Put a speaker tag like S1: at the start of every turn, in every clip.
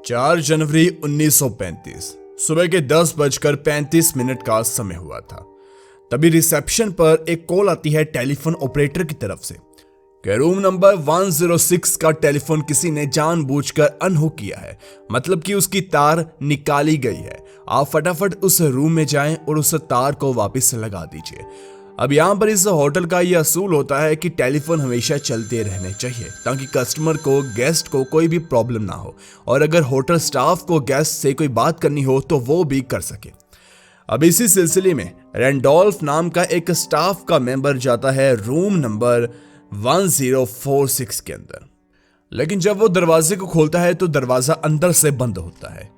S1: 4 जनवरी 1935 सुबह के 10:35 का समय हुआ था। तभी रिसेप्शन पर एक कॉल आती है टेलीफोन ऑपरेटर की तरफ से कि रूम नंबर 106 का टेलीफोन किसी ने जानबूझकर अनहुक किया है, मतलब कि उसकी तार निकाली गई है। आप फटाफट उस रूम में जाएं और उस तार को वापस लगा दीजिए। अब यहाँ पर इस होटल का यह असूल होता है कि टेलीफोन हमेशा चलते रहने चाहिए ताकि कस्टमर को, गेस्ट को कोई भी प्रॉब्लम ना हो, और अगर होटल स्टाफ को गेस्ट से कोई बात करनी हो तो वो भी कर सके। अब इसी सिलसिले में रैंडोल्फ नाम का एक स्टाफ का मेंबर जाता है रूम नंबर 1046 के अंदर, लेकिन जब वो दरवाजे को खोलता है तो दरवाजा अंदर से बंद होता है।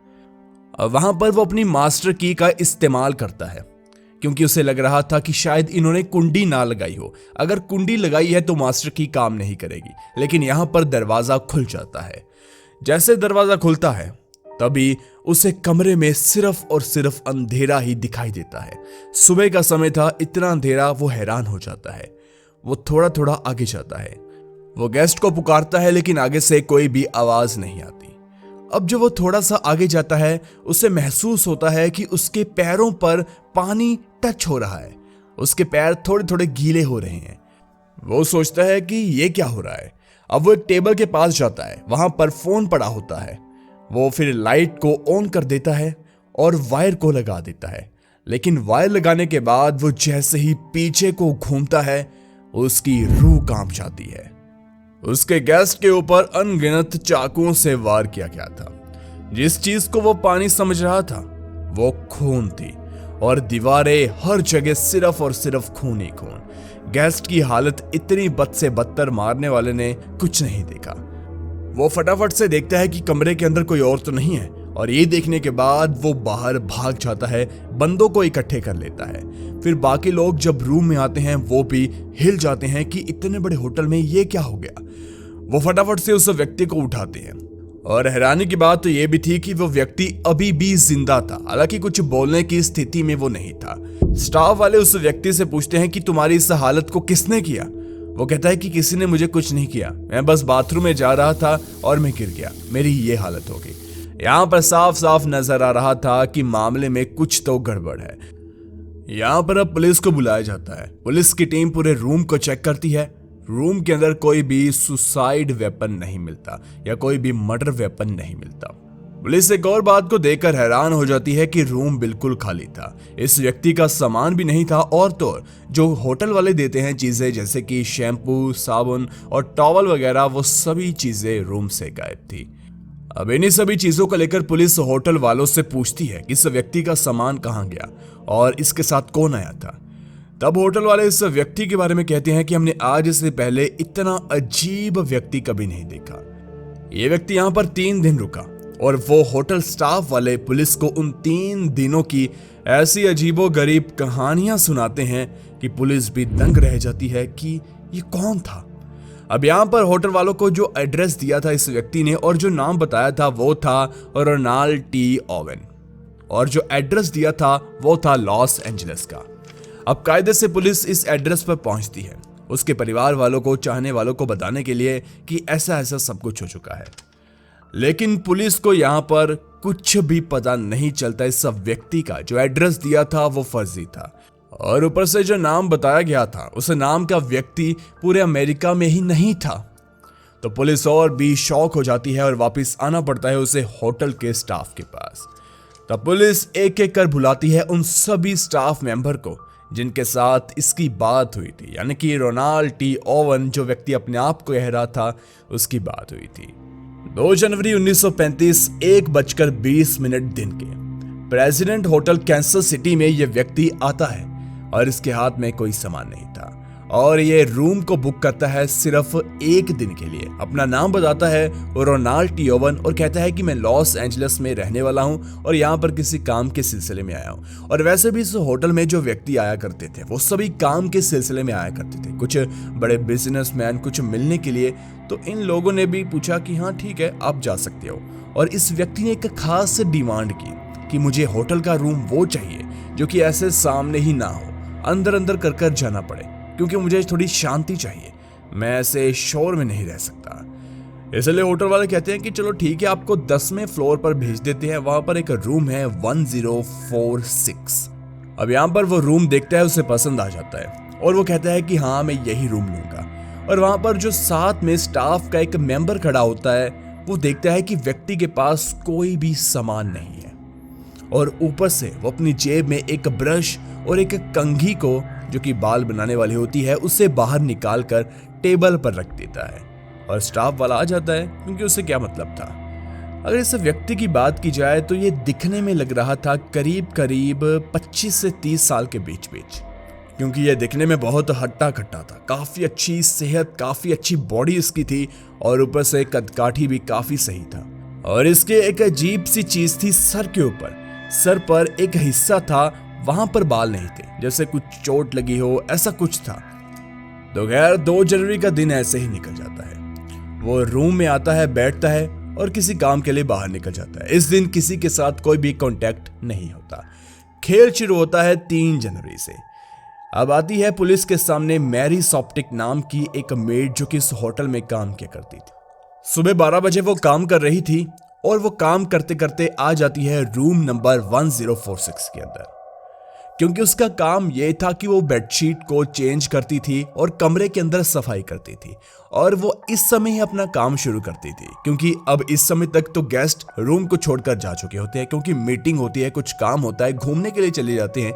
S1: अब वहां पर वो अपनी मास्टर की का इस्तेमाल करता है क्योंकि उसे लग रहा था कि शायद इन्होंने कुंडी ना लगाई हो। अगर कुंडी लगाई है तो मास्टर की काम नहीं करेगी, लेकिन यहां पर दरवाजा खुल जाता है। जैसे दरवाजा खुलता है तभी उसे कमरे में सिर्फ और सिर्फ अंधेरा ही दिखाई देता है। सुबह का समय था, इतना अंधेरा वो हैरान हो जाता है। वो थोड़ा थोड़ा आगे जाता है, वो गेस्ट को पुकारता है लेकिन आगे से कोई भी आवाज नहीं आती। अब जब वो थोड़ा सा आगे जाता है उसे महसूस होता है कि उसके पैरों पर पानी टच हो रहा है। उसके पैर थोड़े थोड़े गीले हो रहे हैं। वो सोचता है कि ये क्या हो रहा है। अब वो एक टेबल के पास जाता है, वहां पर फोन पड़ा होता है। वो फिर लाइट को ऑन कर देता है और वायर को लगा देता है, लेकिन वायर लगाने के बाद वो जैसे ही पीछे को घूमता है उसकी रूह कांप जाती है। उसके गेस्ट के ऊपर अनगिनत चाकुओं से वार किया गया था। जिस चीज को वो पानी समझ रहा था वो खून थी, और दीवारें हर जगह सिर्फ और सिर्फ खून ही खून। गेस्ट की हालत इतनी बद से बदतर, मारने वाले ने कुछ नहीं देखा। वो फटाफट से देखता है कि कमरे के अंदर कोई और तो नहीं है, और ये देखने के बाद वो बाहर भाग जाता है, बंदों को इकट्ठे कर लेता है। फिर बाकी लोग जब रूम में आते हैं वो भी हिल जाते हैं कि इतने बड़े होटल में ये क्या हो गया। वो फटाफट से उस व्यक्ति को उठाते हैं, और हैरानी की बात तो ये भी थी कि वो व्यक्ति अभी भी जिंदा था, हालांकि कुछ बोलने की स्थिति में वो नहीं था। स्टाफ वाले उस व्यक्ति से पूछते हैं कि तुम्हारी इस हालत को किसने किया। वो कहता है कि किसी ने मुझे कुछ नहीं किया, मैं बस बाथरूम में जा रहा था और मैं गिर गया, मेरी ये हालत हो गई। यहाँ पर साफ साफ नजर आ रहा था कि मामले में कुछ तो गड़बड़ है। यहाँ पर अब पुलिस को बुलाया जाता है। पुलिस की टीम पूरे रूम को चेक करती है। रूम के अंदर कोई भी सुसाइड वेपन नहीं मिलता या कोई भी मर्डर वेपन नहीं मिलता। पुलिस एक और बात को देखकर हैरान हो जाती है कि रूम बिल्कुल खाली था। इस व्यक्ति का सामान भी नहीं था, और तो और जो होटल वाले देते हैं चीजें जैसे कि शैम्पू, साबुन और टॉवल वगैरह, वो सभी चीजें रूम से गायब थी। अब इन्हीं सभी चीजों को लेकर पुलिस होटल वालों से पूछती है कि इस व्यक्ति का सामान कहाँ गया और इसके साथ कौन आया था। तब होटल वाले इस व्यक्ति के बारे में कहते हैं कि हमने आज से पहले इतना अजीब व्यक्ति कभी नहीं देखा। ये व्यक्ति यहाँ पर 3 दिन रुका, और वो होटल स्टाफ वाले पुलिस को उन 3 दिनों की ऐसी अजीबो गरीब कहानियां सुनाते हैं कि पुलिस भी दंग रह जाती है कि ये कौन था। अब यहाँ पर होटल वालों को जो एड्रेस दिया था इस व्यक्ति ने और जो नाम बताया था वो था रोनाल्ड टी ओवन, और जो एड्रेस दिया था वो था लॉस एंजलिस का। अब कायदे से पुलिस इस एड्रेस पर पहुंचती है उसके परिवार वालों को, चाहने वालों को बताने के लिए कि ऐसा ऐसा सब कुछ हो चुका है, लेकिन पुलिस को यहाँ पर कुछ भी पता नहीं चलता। इस सब व्यक्ति का जो एड्रेस दिया था वो फर्जी था, और ऊपर से जो नाम बताया गया था उस नाम का व्यक्ति पूरे अमेरिका में ही नहीं था। तो पुलिस और भी शॉक हो जाती है और वापस आना पड़ता है उसे होटल के स्टाफ के पास। तब पुलिस एक एक कर बुलाती है उन सभी स्टाफ मेंबर को जिनके साथ इसकी बात हुई थी, यानी कि रोनाल्ड टी ओवन जो व्यक्ति अपने आप को कह रहा था उसकी बात हुई थी। 2 जनवरी 1935 1:20 दिन के प्रेसिडेंट होटल कैंसस सिटी में यह व्यक्ति आता है, और इसके हाथ में कोई सामान नहीं था, और ये रूम को बुक करता है सिर्फ 1 दिन के लिए। अपना नाम बताता है रोनाल्ड टी ओवन, और कहता है कि मैं लॉस एंजलिस में रहने वाला हूं और यहाँ पर किसी काम के सिलसिले में आया हूं। और वैसे भी इस होटल में जो व्यक्ति आया करते थे वो सभी काम के सिलसिले में आया करते थे, कुछ बड़े बिजनेसमैन, कुछ मिलने के लिए। तो इन लोगों ने भी पूछा कि हाँ ठीक है आप जा सकते हो, और इस व्यक्ति ने एक खास डिमांड की कि मुझे होटल का रूम वो चाहिए जो कि ऐसे सामने ही ना हो, अंदर अंदर कर जाना पड़े, क्योंकि मुझे थोड़ी शांति चाहिए, मैं ऐसे शोर में नहीं रह सकता। इसलिए होटल वाले कहते हैं कि चलो ठीक है, आपको 10वें फ्लोर पर भेज देते हैं, वहां पर एक रूम है 1046। अब यहाँ पर वो रूम देखता है, उसे पसंद आ जाता है और वो कहता है कि हाँ मैं यही रूम लूंगा। और वहां पर जो साथ में स्टाफ का एक मेंबर खड़ा होता है वो देखता है कि व्यक्ति के पास कोई भी सामान नहीं है और ऊपर से वो अपनी जेब में एक ब्रश और एक कंघी को, जो कि बाल बनाने वाली होती है, उसे बाहर निकाल कर टेबल पर रख देता है। और स्टाफ वाला आ जाता है क्योंकि उसे क्या मतलब था। अगर इस व्यक्ति की बात की जाए तो ये दिखने में लग रहा था करीब करीब 25 से 30 साल के बीच बीच, क्योंकि ये दिखने में बहुत हट्टा कट्टा था। काफी अच्छी सेहत, काफी अच्छी बॉडी इसकी थी और ऊपर से कदकाठी भी काफी सही था। और इसके एक अजीब सी चीज थी सर के ऊपर। सर पर एक हिस्सा था, वहां पर बाल नहीं थे, जैसे कुछ चोट लगी हो, ऐसा कुछ था। तो खैर 2 जनवरी का दिन ऐसे ही निकल जाता है। वो रूम में आता है, बैठता है और किसी काम के लिए बाहर निकल जाता है। इस दिन किसी के साथ कोई भी कांटेक्ट नहीं होता। खेल शुरू होता है 3 जनवरी से। अब आती है पुलिस के सामने मैरी सॉप्टिक नाम की एक मेड, जो कि इस होटल में काम किया करती थी। सुबह 12 बजे वो काम कर रही थी और वो काम करते करते आ जाती है रूम नंबर 1046 के अंदर, क्योंकि उसका काम यह था कि वो बेडशीट को चेंज करती थी और कमरे के अंदर सफाई करती थी। और वो इस समय ही अपना काम शुरू करती थी, क्योंकि अब इस समय तक तो गेस्ट रूम को छोड़कर जा चुके होते हैं, क्योंकि मीटिंग होती है, कुछ काम होता है, घूमने के लिए चले जाते हैं।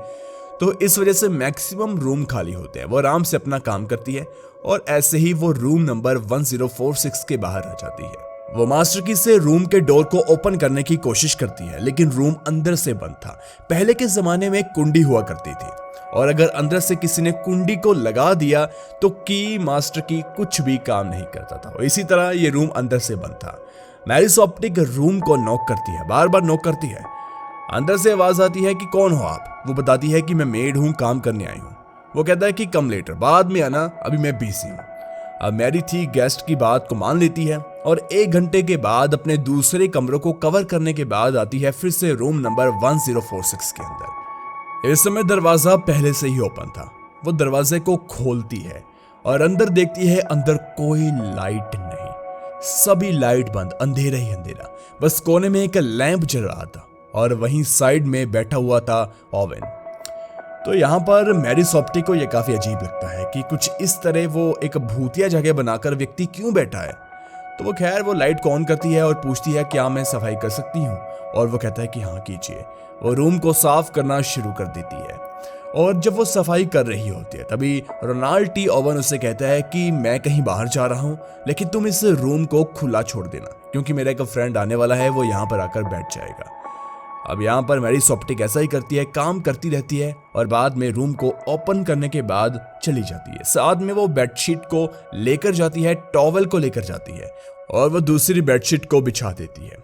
S1: तो इस वजह से मैक्सिमम रूम खाली होते हैं। वो आराम से अपना काम करती है और ऐसे ही वो रूम नंबर 1046 के बाहर आ जाती है। वो मास्टर की से रूम के डोर को ओपन करने की कोशिश करती है, लेकिन रूम अंदर से बंद था। पहले के जमाने में कुंडी हुआ करती थी और अगर अंदर से किसी ने कुंडी को लगा दिया तो की मास्टर की कुछ भी काम नहीं करता था। और इसी तरह ये रूम अंदर से बंद था। मैरी सॉप्टिक रूम को नॉक करती है, बार बार नॉक करती है। अंदर से आवाज आती है कि कौन हो आप। वो बताती है कि मैं मेड हूं, काम करने आई हूं। वो कहता है कि कम लेटर, बाद में आना, अभी मैं बिजी हूं। अब मैरी थी गेस्ट की बात को मान लेती है और 1 घंटे के बाद अपने दूसरे कमरों को कवर करने के बाद आती है फिर से रूम नंबर 1046 के अंदर। इस समय दरवाजा पहले से ही ओपन था। वो दरवाजे को खोलती है और अंदर देखती है, अंदर कोई लाइट नहीं, सभी लाइट बंद, अंधेरा ही अंधेरा। बस कोने में एक लैंप जल रहा था और वहीं साइड में बैठा हुआ था ओवेन। तो यहाँ पर मैरी सॉप्टिक को यह काफी अजीब लगता है कि कुछ इस तरह वो एक भूतिया जगह बनाकर व्यक्ति क्यों बैठा है। तो वो खैर वो लाइट को ऑन करती है और पूछती है क्या मैं सफाई कर सकती हूँ, और वो कहता है कि हाँ कीजिए। वो रूम को साफ करना शुरू कर देती है और जब वो सफाई कर रही होती है तभी रोनाल्ड टी ओवन उसे कहता है कि मैं कहीं बाहर जा रहा हूँ, लेकिन तुम इस रूम को खुला छोड़ देना, क्योंकि मेरा एक फ्रेंड आने वाला है, वो यहाँ पर आकर बैठ जाएगा। अब यहाँ पर मैरी सॉप्टिक ऐसा ही करती है, काम करती रहती है और बाद में रूम को ओपन करने के बाद चली जाती है। साथ में वो बेडशीट को लेकर जाती है, टॉवल को लेकर जाती है और वो दूसरी बेडशीट को बिछा देती है।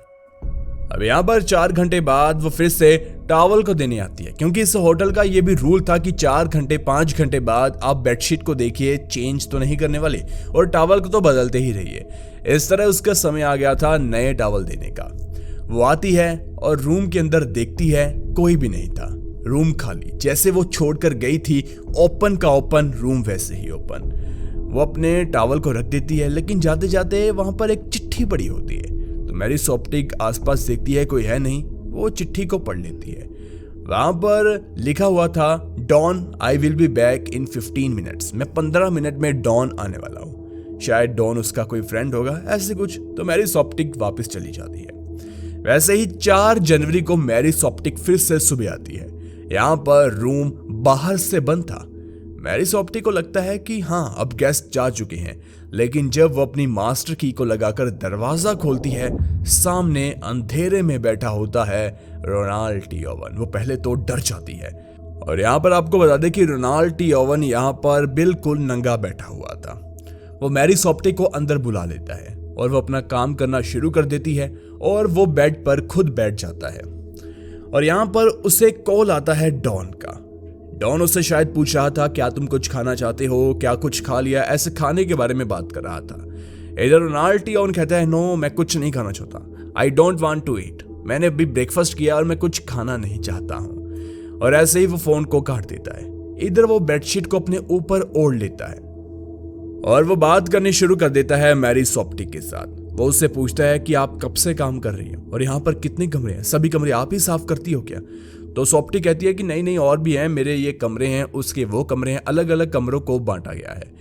S1: अब यहाँ पर 4 घंटे बाद वो फिर से टॉवल को देने आती है, क्योंकि इस होटल का ये भी रूल था कि 4 घंटे 5 घंटे बाद आप बेडशीट को देखिए, चेंज तो नहीं करने वाले और टॉवल को तो बदलते ही रहिए। इस तरह उसका समय आ गया था नए टॉवल देने का। वो आती है और रूम के अंदर देखती है, कोई भी नहीं था, रूम खाली, जैसे वो छोड़कर गई थी। ओपन का ओपन, रूम वैसे ही ओपन। वो अपने टॉवल को रख देती है, लेकिन जाते जाते वहां पर एक चिट्ठी पड़ी होती है। तो मैरी सॉप्टिक आसपास देखती है, कोई है नहीं। वो चिट्ठी को पढ़ लेती है। वहां पर लिखा हुआ था, Don I will be back in 15 minutes. मैं 15 मिनट में डॉन आने वाला हूँ। शायद डॉन उसका कोई फ्रेंड होगा, ऐसे कुछ। तो मैरी सॉप्टिक वापस चली जाती है। वैसे ही 4 जनवरी को मैरी सॉप्टिक फिर से सुबह आती है। यहाँ पर रूम बाहर से बंद था। मैरी सॉप्टिक को लगता है कि हाँ अब गेस्ट जा चुके हैं, लेकिन जब वो अपनी मास्टर की को लगाकर दरवाजा खोलती है, सामने अंधेरे में बैठा होता है रोनाल्ड टी ओवन। वो पहले तो डर जाती है और यहाँ पर आपको बता दें कि रोनाल्ड टी ओवन यहाँ पर बिल्कुल नंगा बैठा हुआ था। वो मैरी सॉप्टिक को अंदर बुला लेता है और वो अपना काम करना शुरू कर देती है और वो बेड पर खुद बैठ जाता है। और यहाँ पर उसे कॉल आता है डॉन का। डॉन उससे शायद पूछ रहा था, क्या तुम कुछ खाना चाहते हो, क्या कुछ खा लिया, ऐसे खाने के बारे में बात कर रहा था। इधर रोनाल्ड टी ओवन कहता है, नो मैं कुछ नहीं खाना चाहता, I don't want to eat. मैंने अभी ब्रेकफास्ट किया और मैं कुछ खाना नहीं चाहता हूँ। और ऐसे ही वो फोन को काट देता है। इधर वो बेडशीट को अपने ऊपर ओढ़ लेता है और वो बात करनी शुरू कर देता है मैरी सॉप्टिक के साथ। वो उससे पूछता है कि आप कब से काम कर रही हैं और यहाँ पर कितने कमरे हैं, सभी कमरे आप ही साफ करती हो क्या? तो स्वप्ति कहती है कि नहीं नहीं, और भी हैं, मेरे ये कमरे हैं, उसके वो कमरे हैं, अलग अलग कमरों को बांटा गया है।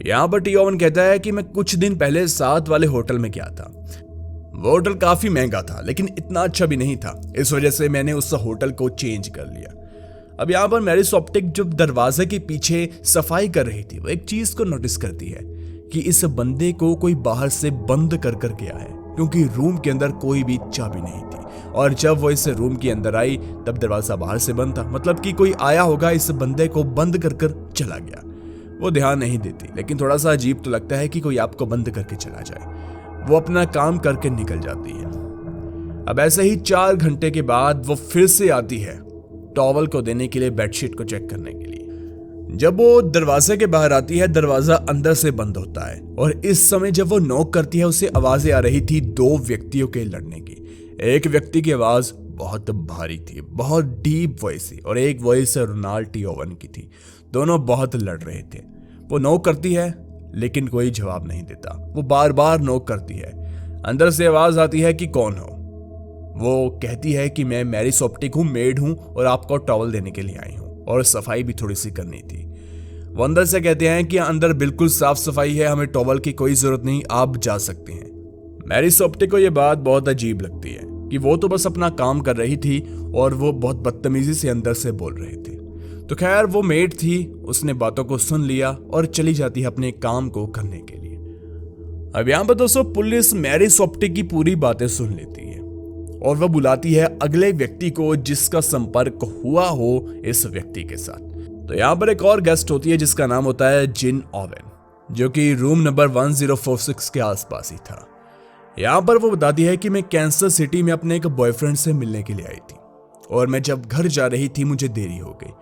S1: यहाँ पर टी ओवन कहता है कि मैं कुछ दिन पहले 7 वाले होटल में गया था। वो होटल काफी महंगा था लेकिन इतना अच्छा भी नहीं था, इस वजह से मैंने उस होटल को चेंज कर लिया। अब यहाँ पर मैरी सॉप्टिक जब दरवाजे के पीछे सफाई कर रही थी, वो एक चीज को नोटिस करती है कि इस बंदे को कोई बाहर से बंद कर गया है, क्योंकि रूम के अंदर कोई भी चाबी नहीं थी। और जब वो इस रूम के अंदर आई तब दरवाजा बाहर से बंद था, मतलब कि कोई आया होगा, इस बंदे को बंद कर चला गया। वो ध्यान नहीं देती, लेकिन थोड़ा सा अजीब तो लगता है कि कोई आपको बंद करके चला जाए। वो अपना काम करके निकल जाती है। अब ऐसे ही 4 घंटे के बाद वो फिर से आती है टॉवल को देने के लिए, बेडशीट को चेक करने के लिए। जब वो दरवाजे के बाहर आती है, दरवाजा अंदर से बंद होता है और इस समय जब वो नॉक करती है, उसे आवाजें आ रही थी 2 व्यक्तियों के लड़ने की। एक व्यक्ति की आवाज बहुत भारी थी, बहुत डीप वॉइस थी, और एक वॉइस रोनाल्ड टी ओवन की थी। दोनों बहुत लड़ रहे थे। वो नॉक करती है लेकिन कोई जवाब नहीं देता। वो बार बार नॉक करती है। अंदर से आवाज आती है कि कौन हो? वो कहती है कि मैं मैरी सॉप्टिक हूँ, मेड हूँ और आपको टॉवल देने के लिए आई हूँ और सफाई भी थोड़ी सी करनी थी। वो अंदर से कहते हैं कि अंदर बिल्कुल साफ सफाई है, हमें टॉवल की कोई जरूरत नहीं, आप जा सकते हैं। मैरी सॉप्टिक को यह बात बहुत अजीब लगती है कि वो तो बस अपना काम कर रही थी और वो बहुत बदतमीजी से अंदर से बोल रहे थे। तो खैर वो मेड थी, उसने बातों को सुन लिया और चली जाती है अपने काम को करने के लिए। अब यहाँ पर दोस्तों पुलिस मैरी सॉप्टिक की पूरी बातें सुन लेती है और वह बुलाती है अगले व्यक्ति को जिसका संपर्क हुआ हो इस व्यक्ति के साथ। तो यहाँ पर एक और गेस्ट होती है जिसका नाम होता है जिन ओवन, जो कि रूम नंबर 1046 के आसपास ही था। यहाँ पर वो बताती है कि मैं कैंसर सिटी में अपने एक बॉयफ्रेंड से मिलने के लिए आई थी और मैं जब घर जा रही थी मुझे देरी हो गई।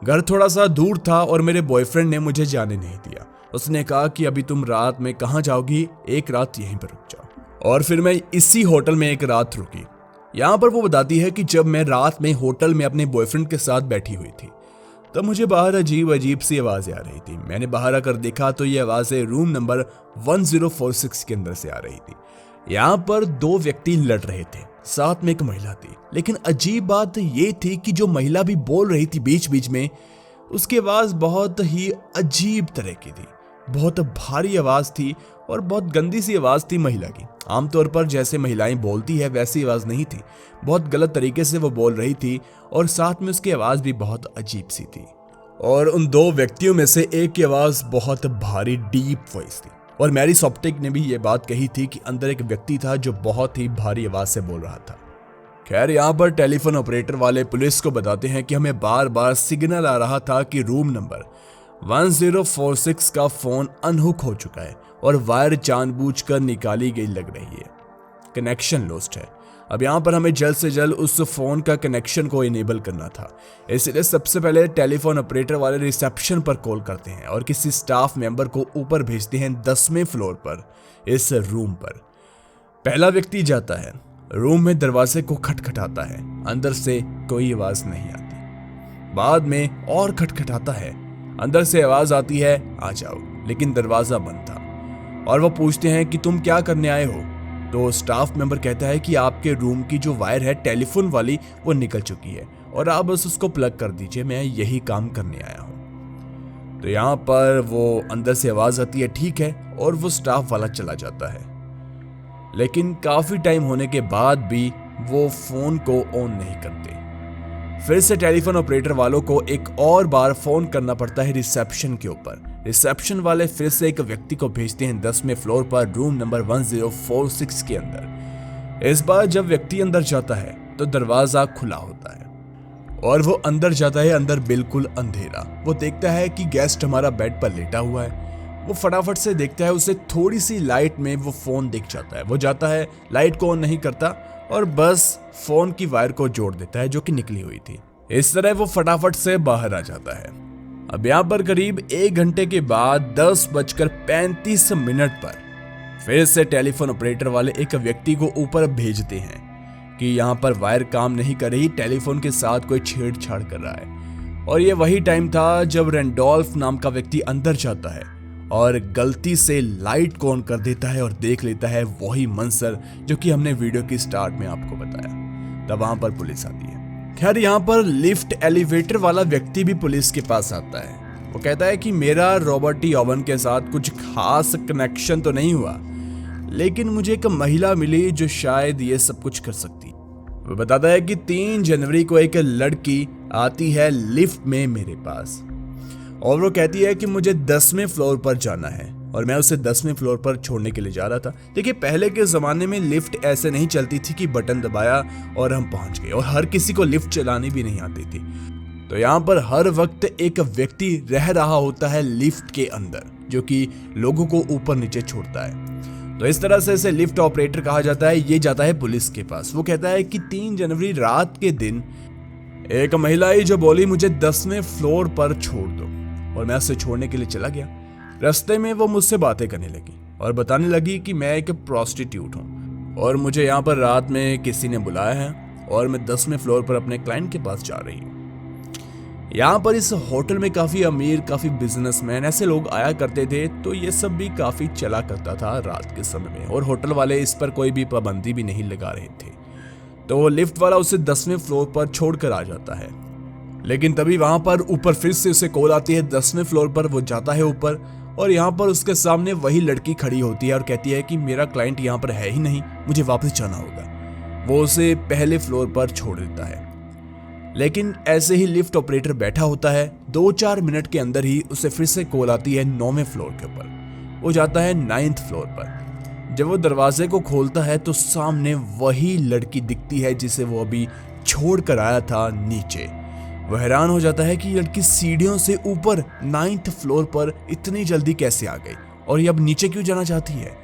S1: घर थोड़ा सा दूर था और मेरे बॉयफ्रेंड ने मुझे जाने नहीं दिया। उसने कहा कि अभी तुम रात में कहाँ जाओगी, एक रात यहीं पर रुक जाओ। और फिर मैं इसी होटल में एक रात रुकी। यहाँ पर वो बताती है कि जब मैं रात में होटल में अपने बॉयफ्रेंड के साथ बैठी हुई थी तब मुझे बाहर अजीब अजीब सी आवाजें आ रही थी। मैंने बाहर आकर देखा तो ये आवाजें रूम नंबर 1046 के अंदर से आ रही थी। यहाँ पर 2 व्यक्ति लड़ रहे थे, साथ में एक महिला थी। लेकिन अजीब बात ये थी कि जो महिला भी बोल रही थी बीच बीच में, उसकी आवाज बहुत ही अजीब तरह की थी, बहुत भारी आवाज थी और बहुत गंदी सी आवाज थी महिला की। आमतौर पर जैसे महिलाएं बोलती है वैसी आवाज नहीं थी, बहुत गलत तरीके से वो बोल रही थी और साथ में उसकी आवाज भी बहुत अजीब सी थी। और उन 2 व्यक्तियों में से एक की आवाज बहुत भारी डीप वॉइस थी और मैरी सॉप्टिक ने भी ये बात कही थी कि अंदर एक व्यक्ति था जो बहुत ही भारी आवाज से बोल रहा था। खैर यहाँ पर टेलीफोन ऑपरेटर वाले पुलिस को बताते हैं कि हमें बार बार सिग्नल आ रहा था कि रूम नंबर 1046 का फोन अनहुक हो चुका है और वायर जानबूझकर निकाली गई लग रही है, कनेक्शन लॉस्ट है। अब यहाँ पर हमें जल्द से जल्द उस फोन का कनेक्शन को इनेबल करना था, इसलिए सबसे पहले टेलीफोन ऑपरेटर वाले रिसेप्शन पर कॉल करते हैं और किसी स्टाफ मेंबर को ऊपर भेजते हैं 10वें फ्लोर पर इस रूम पर। पहला व्यक्ति जाता है, रूम में दरवाजे को खटखटाता है, अंदर से कोई आवाज नहीं आती। बाद में और खटखटाता है, अंदर से आवाज आती है आ जाओ, लेकिन दरवाजा बंद था। और वो पूछते हैं कि तुम क्या करने आए हो? तो स्टाफ मेंबर कहता है कि आपके रूम की जो वायर है टेलीफोन वाली वो निकल चुकी है और आप बस उसको प्लग कर दीजिए, मैं यही काम करने आया हूँ। तो यहाँ पर वो अंदर से आवाज आती है ठीक है, और वो स्टाफ वाला चला जाता है। लेकिन काफी टाइम होने के बाद भी वो फोन को ऑन नहीं करते। फिर से टेलीफोन ऑपरेटर वालों को एक और बार फोन करना पड़ता है रिसेप्शन के ऊपर। रिसेप्शन वाले फिर से एक व्यक्ति को भेजते हैं 10वें फ्लोर पर रूम नंबर 1046 के अंदर। इस बार जब व्यक्ति अंदर जाता है तो दरवाजा खुला होता है और वो अंदर जाता है। अंदर बिल्कुल अंधेरा। वो देखता है कि गेस्ट हमारा बेड पर लेटा हुआ है। वो फटाफट से देखता है, उसे थोड़ी सी लाइट में वो फोन दिख जाता है। वो जाता है, लाइट को ऑन नहीं करता और बस फोन की वायर को जोड़ देता है जो कि निकली हुई थी। इस तरह वो फटाफट से बाहर आ जाता है। अब यहाँ पर करीब 1 घंटे के बाद 10:35 पर फिर से टेलीफोन ऑपरेटर वाले एक व्यक्ति को ऊपर भेजते हैं कि यहाँ पर वायर काम नहीं कर रही, टेलीफोन के साथ कोई छेड़छाड़ कर रहा है। और ये वही टाइम था जब रेंडोल्फ नाम का व्यक्ति अंदर जाता है और गलती से लाइट को ऑन कर देता है और देख लेता है वही मंजर जो कि हमने वीडियो की स्टार्ट में आपको बताया। तब वहां पर पुलिस आती है। खैर यहाँ पर लिफ्ट एलिवेटर वाला व्यक्ति भी पुलिस के पास आता है। वो कहता है कि मेरा रॉबर्ट टी ओवन के साथ कुछ खास कनेक्शन तो नहीं हुआ, लेकिन मुझे एक महिला मिली जो शायद ये सब कुछ कर सकती। वो बताता है कि 3 जनवरी को एक लड़की आती है लिफ्ट में मेरे पास और वो कहती है कि मुझे 10वें फ्लोर पर जाना है और मैं उसे 10वें फ्लोर पर छोड़ने के लिए जा रहा था। देखिए, पहले के ज़माने में लिफ्ट ऐसे नहीं चलती थी कि बटन दबाया और हम पहुंच गए, और हर किसी को लिफ्ट चलानी भी नहीं आती थी। तो यहाँ पर हर वक्त एक व्यक्ति रह रहा होता है लिफ्ट के अंदर, जो कि लोगों को ऊपर नीचे छोड़ता है। तो इस तरह से इसे लिफ्ट ऑपरेटर कहा जाता है। ये जाता है पुलिस के पास। वो कहता है कि 3 जनवरी रात के दिन एक महिला आई जो बोली मुझे 10वें फ्लोर पर छोड़ दो, और मैं उसे छोड़ने के लिए चला गया। रास्ते में वो मुझसे बातें करने लगी और बताने लगी कि मैं एक प्रोस्टिट्यूट हूँ और मुझे यहाँ पर रात में किसी ने बुलाया है और मैं 10वें फ्लोर पर अपने क्लाइंट के पास जा रही हूँ। यहाँ पर इस होटल में काफ़ी अमीर, काफ़ी बिजनेसमैन ऐसे लोग आया करते थे, तो ये सब भी काफ़ी चला करता था रात के समय में, और होटल वाले इस पर कोई भी पाबंदी भी नहीं लगा रहे थे। तो वो लिफ्ट वाला उसे 10वें फ्लोर पर छोड़कर आ जाता है, लेकिन तभी वहां पर ऊपर फिर से उसे कॉल आती है। 10वें फ्लोर पर वो जाता है ऊपर, और यहाँ पर उसके सामने वही लड़की खड़ी होती है और कहती है कि मेरा क्लाइंट यहाँ पर है ही नहीं, मुझे वापस जाना होगा। वो उसे पहले फ्लोर पर छोड़ देता है, लेकिन ऐसे ही लिफ्ट ऑपरेटर बैठा होता है। 2-4 मिनट के अंदर ही उसे फिर से कॉल आती है 9वें फ्लोर के ऊपर। वो जाता है 9th फ्लोर पर। जब वो दरवाजे को खोलता है तो सामने वही लड़की दिखती है जिसे वो अभी छोड़ कर आया था नीचे। वो हैरान हो जाता है कि ये लड़की सीढ़ियों से ऊपर 9th फ्लोर पर इतनी जल्दी कैसे आ गई, और ये अब नीचे क्यों जाना चाहती है।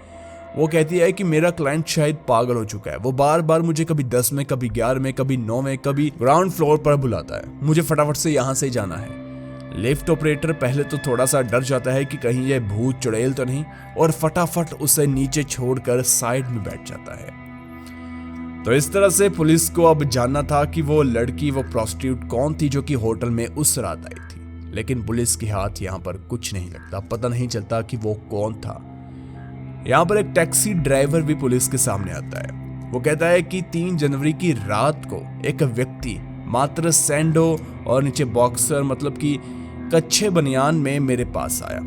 S1: वो कहती है कि मेरा क्लाइंट शायद पागल हो चुका है, वो बार बार मुझे कभी 10 में, कभी 11 में, कभी 9 में, कभी ग्राउंड फ्लोर पर बुलाता है, मुझे फटाफट से यहाँ से जाना है। लिफ्ट ऑपरेटर पहले तो थोड़ा सा डर जाता है कि कहीं ये भूत चुड़ैल तो नहीं, और फटाफट उसे नीचे छोड़कर साइड में बैठ जाता है। तो इस तरह से पुलिस को अब जानना था कि वो लड़की, वो प्रोस्टिट्यूट कौन थी जो कि होटल में उस रात आई थी, लेकिन पुलिस के हाथ यहाँ पर कुछ नहीं लगता, पता नहीं चलता कि वो कौन था। यहाँ पर एक टैक्सी ड्राइवर भी पुलिस के सामने आता है। वो कहता है कि 3 जनवरी की रात को एक व्यक्ति मात्र सैंडो और नीचे बॉक्सर, मतलब कि कच्छे बनियान में मेरे पास आया।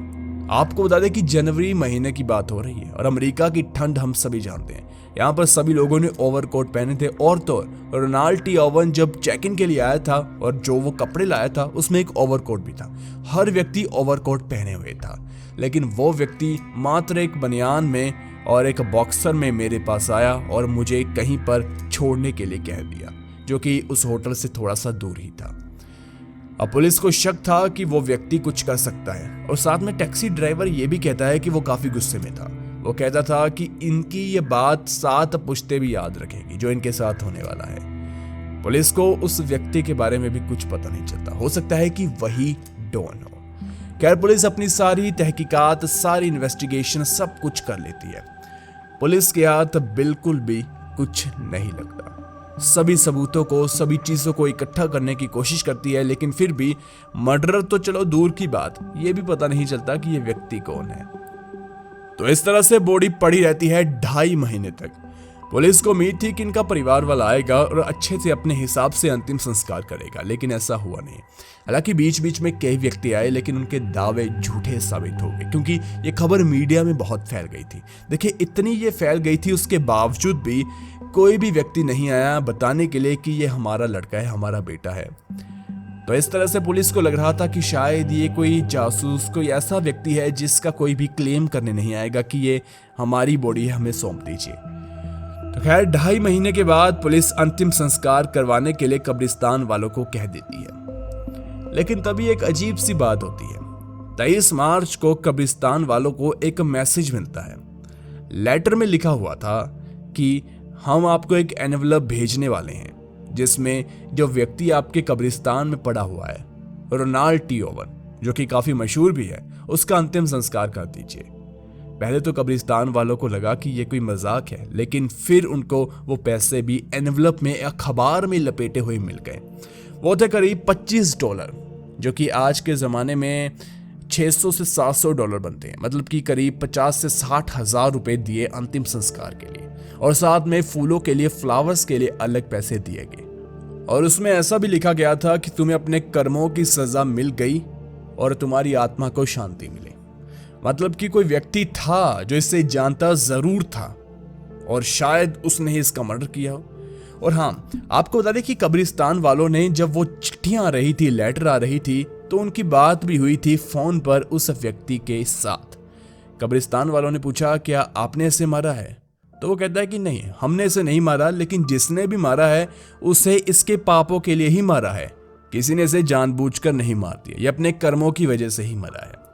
S1: आपको बता दें कि जनवरी महीने की बात हो रही है और अमेरिका की ठंड हम सभी जानते हैं। यहाँ पर सभी लोगों ने ओवरकोट पहने थे, और तो रोनाल्ड टी ओवन जब चेक इन के लिए आया था और जो वो कपड़े लाया था उसमें एक ओवरकोट भी था। हर व्यक्ति ओवरकोट पहने हुए था, लेकिन वो व्यक्ति मात्र एक बनियान में और एक बॉक्सर में मेरे पास आया और मुझे कहीं पर छोड़ने के लिए कह दिया, जो कि उस होटल से थोड़ा सा दूर ही था। अब पुलिस को शक था कि वो व्यक्ति कुछ कर सकता है, और साथ में टैक्सी ड्राइवर ये भी कहता है कि वो काफी गुस्से में था। वो कहता था कि इनकी ये बात 7 पुश्ते भी याद रखेगी जो इनके साथ होने वाला है। पुलिस को उस व्यक्ति के बारे में भी कुछ पता नहीं चलता, हो सकता है कि वही डॉन हो। खैर, पुलिस अपनी सारी तहकीकात, सारी इन्वेस्टिगेशन सब कुछ कर लेती है। पुलिस के हाथ बिल्कुल भी कुछ नहीं लगता। सभी सबूतों को, सभी चीजों को इकट्ठा करने की कोशिश करती है, लेकिन फिर भी मर्डर तो चलो दूर की बात, ये भी पता नहीं चलता कि ये व्यक्ति कौन है। तो इस तरह से बॉडी पड़ी रहती है 2.5 महीने तक। पुलिस को उम्मीद थी कि इनका परिवार वाला आएगा और अच्छे से अपने हिसाब से अंतिम संस्कार करेगा, लेकिन ऐसा हुआ नहीं। हालांकि बीच बीच में कई व्यक्ति आए, लेकिन उनके दावे झूठे साबित हो गए, क्योंकि ये खबर मीडिया में बहुत फैल गई थी। देखिए, इतनी ये फैल गई थी, उसके बावजूद भी कोई भी व्यक्ति नहीं आया बताने के लिए कि ये हमारा लड़का है, हमारा बेटा है। तो इस तरह से पुलिस को लग रहा था कि शायद ये कोई जासूस, कोई ऐसा व्यक्ति है जिसका कोई भी क्लेम करने नहीं आएगा कि ये हमारी बॉडी है, हमें सौंप दीजिए। तो खैर, 2.5 महीने के बाद पुलिस अंतिम संस्कार करवाने के लिए कब्रिस्तान वालों को कह देती है, लेकिन तभी एक अजीब सी बात होती है। 23 मार्च को कब्रिस्तान वालों को एक मैसेज मिलता है। लेटर में लिखा हुआ था कि हम आपको एक एनवलप भेजने वाले हैं, जिसमें जो व्यक्ति आपके कब्रिस्तान में पड़ा हुआ है, रोनाल्ड टी ओवन, जो कि काफी मशहूर भी है, उसका अंतिम संस्कार कर दीजिए। पहले तो कब्रिस्तान वालों को लगा कि ये कोई मजाक है, लेकिन फिर उनको वो पैसे भी एनवलप में, अखबार में लपेटे हुए मिल गए। वो थे करीब $25, जो कि आज के ज़माने में $600 से $700 बनते हैं, मतलब कि करीब 50 से 60 हजार रुपए दिए अंतिम संस्कार के लिए, और साथ में फूलों के लिए, फ्लावर्स के लिए अलग पैसे दिए गए। और उसमें ऐसा भी लिखा गया था कि तुम्हें अपने कर्मों की सजा मिल गई और तुम्हारी आत्मा को शांति मिले। मतलब कि कोई व्यक्ति था जो इसे जानता जरूर था और शायद उसने ही इसका मर्डर किया हो। और हाँ, आपको बता दें कि कब्रिस्तान वालों ने जब वो चिट्ठियां आ रही थी, लेटर आ रही थी, तो उनकी बात भी हुई थी फोन पर उस व्यक्ति के साथ। कब्रिस्तान वालों ने पूछा, क्या आपने इसे मारा है? तो वो कहता है कि नहीं, हमने इसे नहीं मारा, लेकिन जिसने भी मारा है उसे इसके पापों के लिए ही मारा है। किसी ने इसे जानबूझकर नहीं मार दिया, ये अपने कर्मों की वजह से ही मरा है।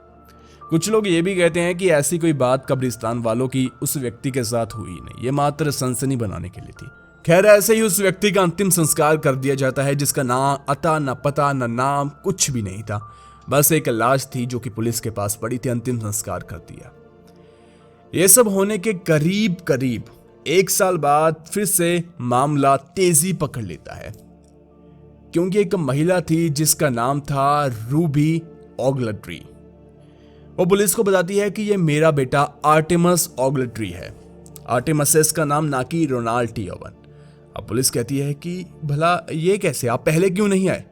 S1: कुछ लोग ये भी कहते हैं कि ऐसी कोई बात कब्रिस्तान वालों की उस व्यक्ति के साथ हुई नहीं, ये मात्र सनसनी बनाने के लिए थी। खैर, ऐसे ही उस व्यक्ति का अंतिम संस्कार कर दिया जाता है जिसका ना अता, ना पता, ना नाम, कुछ भी नहीं था। बस एक लाश थी जो कि पुलिस के पास पड़ी थी, अंतिम संस्कार कर दिया। ये सब होने के करीब करीब 1 साल बाद फिर से मामला तेजी पकड़ लेता है, क्योंकि एक महिला थी जिसका नाम था रूबी ऑगलेट्री। वो पुलिस को बताती है कि ये मेरा बेटा आर्टेमस ऑगलेट्री है। आर्टेमस है इसका नाम, ना कि रोनाल्ड टी ओवन। अब पुलिस कहती है कि भला ये कैसे, आप पहले क्यों नहीं आए?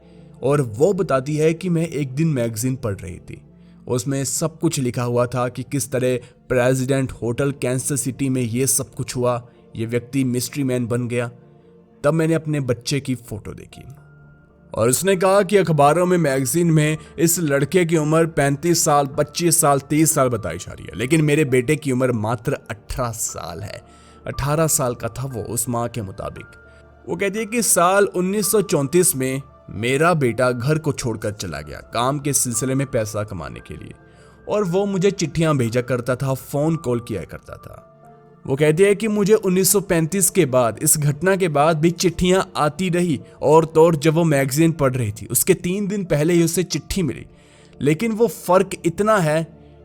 S1: और वो बताती है कि मैं एक दिन मैगजीन पढ़ रही थी, उसमें सब कुछ लिखा हुआ था कि किस तरह प्रेसिडेंट होटल कैंसर सिटी में ये सब कुछ हुआ, ये व्यक्ति मिस्ट्री मैन बन गया। तब मैंने अपने बच्चे की फोटो देखी और उसने कहा कि अखबारों में, मैगजीन में इस लड़के की उम्र 35 साल, 25 साल, 30 साल बताई जा रही है, लेकिन मेरे बेटे की उम्र मात्र 18 साल है। 18 साल का था वो उस माँ के मुताबिक। वो कहती है कि साल 1934 में मेरा बेटा घर को छोड़कर चला गया काम के सिलसिले में पैसा कमाने के लिए, और वो मुझे चिट्ठियां भेजा करता था, फोन कॉल किया करता था। वो कहती है कि मुझे 1935 के बाद, इस घटना के बाद भी चिट्ठियां आती रही, और तो और जब वो मैगजीन पढ़ रही थी उसके 3 दिन पहले ही उसे चिट्ठी मिली। लेकिन वो फर्क इतना है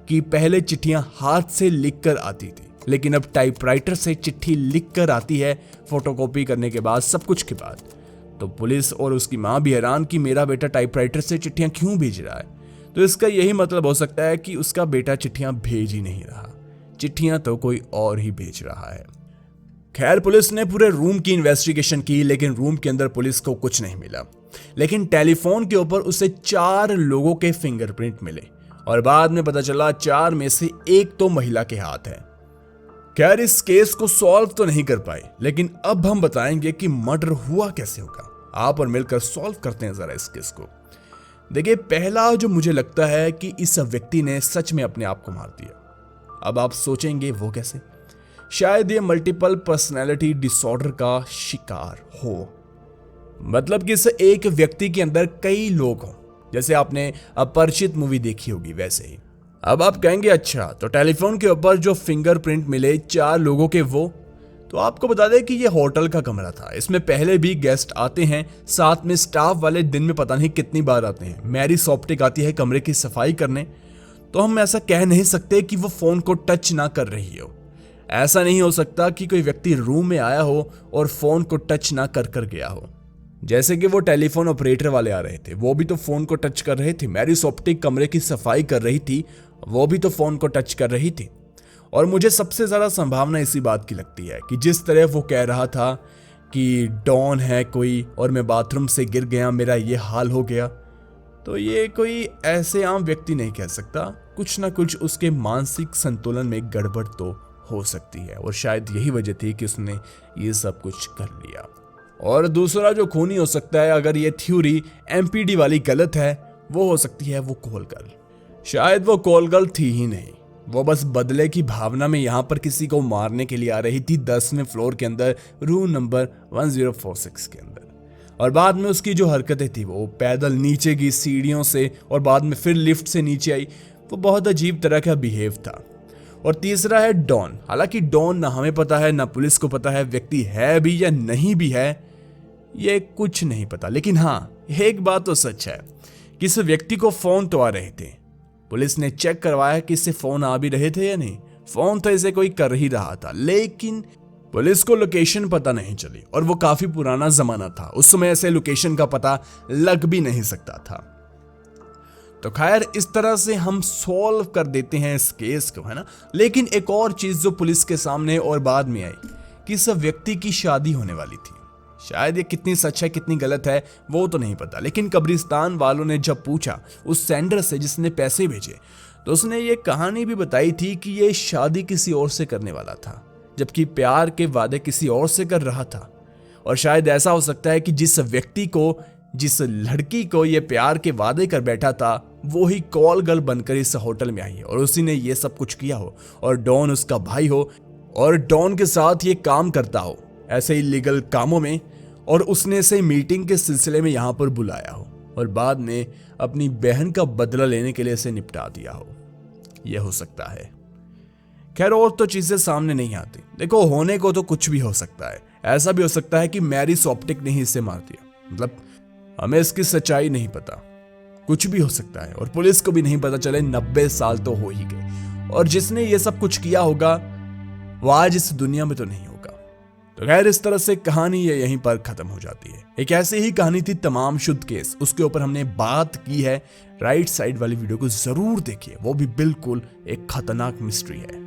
S1: कि पहले चिट्ठियां हाथ से लिख कर आती थी, लेकिन अब टाइपराइटर से चिट्ठी लिख कर आती है, फोटोकॉपी करने के बाद, सब कुछ के बाद। तो पुलिस और उसकी माँ भी हैरान कि मेरा बेटा टाइपराइटर से चिट्ठियां क्यों भेज रहा है। तो इसका यही मतलब हो सकता है कि उसका बेटा चिट्ठियां भेज ही नहीं रहा, चिट्ठियां तो कोई और ही भेज रहा है। खैर, पुलिस ने पूरे रूम की इन्वेस्टिगेशन की, लेकिन रूम के अंदर पुलिस को कुछ नहीं मिला। लेकिन टेलीफोन के ऊपर उसे 4 लोगों के फिंगरप्रिंट मिले, और बाद में पता चला 4 में से 1 तो महिला के हाथ है। खैर, इस केस को सॉल्व तो नहीं कर पाए, लेकिन अब हम बताएंगे कि मर्डर हुआ कैसे होगा। आप और मिलकर सॉल्व करते हैं जरा इस केस को। देखिए, पहला जो मुझे लगता है कि इस व्यक्ति ने सच में अपने आप को मार दिया। अब आप सोचेंगे वो कैसे? शायद ये मल्टीपल पर्सनैलिटी डिसऑर्डर का शिकार हो, मतलब कि इस एक व्यक्ति के अंदर कई लोग हों, जैसे आपने अपरिचित मूवी देखी होगी वैसे ही। अब आप कहेंगे अच्छा, तो टेलीफोन के ऊपर जो फिंगरप्रिंट मिले 4 लोगों के, वो तो आपको बता दें कि ये होटल का कमरा था। इसमें पहले भी गेस्ट आते हैं, साथ में स्टाफ वाले दिन में पता नहीं कितनी बार आते हैं। मैरी सॉप्टिक आती है कमरे की सफाई करने, तो हम ऐसा कह नहीं सकते कि वो फोन को टच ना कर रही हो। ऐसा नहीं हो सकता कि कोई व्यक्ति रूम में आया हो और फोन को टच ना कर गया हो। जैसे कि वो टेलीफोन ऑपरेटर वाले आ रहे थे, वो भी तो फोन को टच कर रहे थे। मैरी सॉप्टिक कमरे की सफाई कर रही थी, वो भी तो फोन को टच कर रही थी। और मुझे सबसे ज्यादा संभावना इसी बात की लगती है कि जिस तरह वो कह रहा था कि डॉन है कोई और मैं बाथरूम से गिर गया, मेरा ये हाल हो गया, तो ये कोई ऐसे आम व्यक्ति नहीं कह सकता। कुछ ना कुछ उसके मानसिक संतुलन में गड़बड़ तो हो सकती है, और शायद यही वजह थी कि उसने ये सब कुछ कर लिया। और दूसरा जो खूनी हो सकता है, अगर ये थ्योरी एमपीडी वाली गलत है, वो हो सकती है वो कॉल गर्ल। शायद वो कॉल गर्ल थी ही नहीं, वो बस बदले की भावना में यहाँ पर किसी को मारने के लिए आ रही थी 10वें फ्लोर के अंदर, रूम नंबर 1046 के अंदर। और बाद में उसकी जो हरकतें थी, वो पैदल नीचे गई सीढ़ियों से और बाद में फिर लिफ्ट से नीचे आई, वो बहुत अजीब तरह का बिहेव था। और तीसरा है डॉन। हालांकि डॉन ना हमें पता है ना पुलिस को पता है व्यक्ति है भी या नहीं भी है, ये कुछ नहीं पता। लेकिन हाँ, एक बात तो सच है कि इस व्यक्ति को फोन तो आ रहे थे। पुलिस ने चेक करवाया कि इससे फोन आ भी रहे थे या नहीं। फोन तो इसे कोई कर ही रहा था, लेकिन पुलिस को लोकेशन पता नहीं चली, और वो काफी पुराना जमाना था, उस समय ऐसे लोकेशन का पता लग भी नहीं सकता था। तो खैर इस तरह से हम सॉल्व कर देते हैं इस केस को, है ना। लेकिन एक और चीज जो पुलिस के सामने और बाद में आई कि इस व्यक्ति की शादी होने वाली थी। शायद ये कितनी सच है कितनी गलत है वो तो नहीं पता, लेकिन कब्रिस्तान वालों ने जब पूछा उस सेंडर से जिसने पैसे भेजे तो उसने ये कहानी भी बताई थी कि ये शादी किसी और से करने वाला था, जबकि प्यार के वादे किसी और से कर रहा था। और शायद ऐसा हो सकता है कि जिस व्यक्ति को, जिस लड़की को ये प्यार के वादे कर बैठा था वो ही कॉल गर्ल बनकर इस होटल में आई है और उसी ने ये सब कुछ किया हो, और डॉन उसका भाई हो और डॉन के साथ ये काम करता हो ऐसे इलीगल कामों में, और उसने इसे मीटिंग के सिलसिले में यहाँ पर बुलाया हो और बाद में अपनी बहन का बदला लेने के लिए इसे निपटा दिया हो। यह हो सकता है। खैर और तो चीजें सामने नहीं आती। देखो होने को तो कुछ भी हो सकता है। ऐसा भी हो सकता है कि मैरी सॉप्टिक ने ही इसे मार दिया, मतलब हमें इसकी सच्चाई नहीं पता, कुछ भी हो सकता है और पुलिस को भी नहीं पता चले। 90 साल तो हो ही गए और जिसने ये सब कुछ किया होगा वो आज इस दुनिया में तो नहीं होगा। तो खैर इस तरह से कहानी ये यहीं पर खत्म हो जाती है। एक ऐसी ही कहानी थी तमाम शुद्ध केस, उसके ऊपर हमने बात की है। राइट साइड वाली वीडियो को जरूर देखिए, वो भी बिल्कुल एक खतरनाक मिस्ट्री है।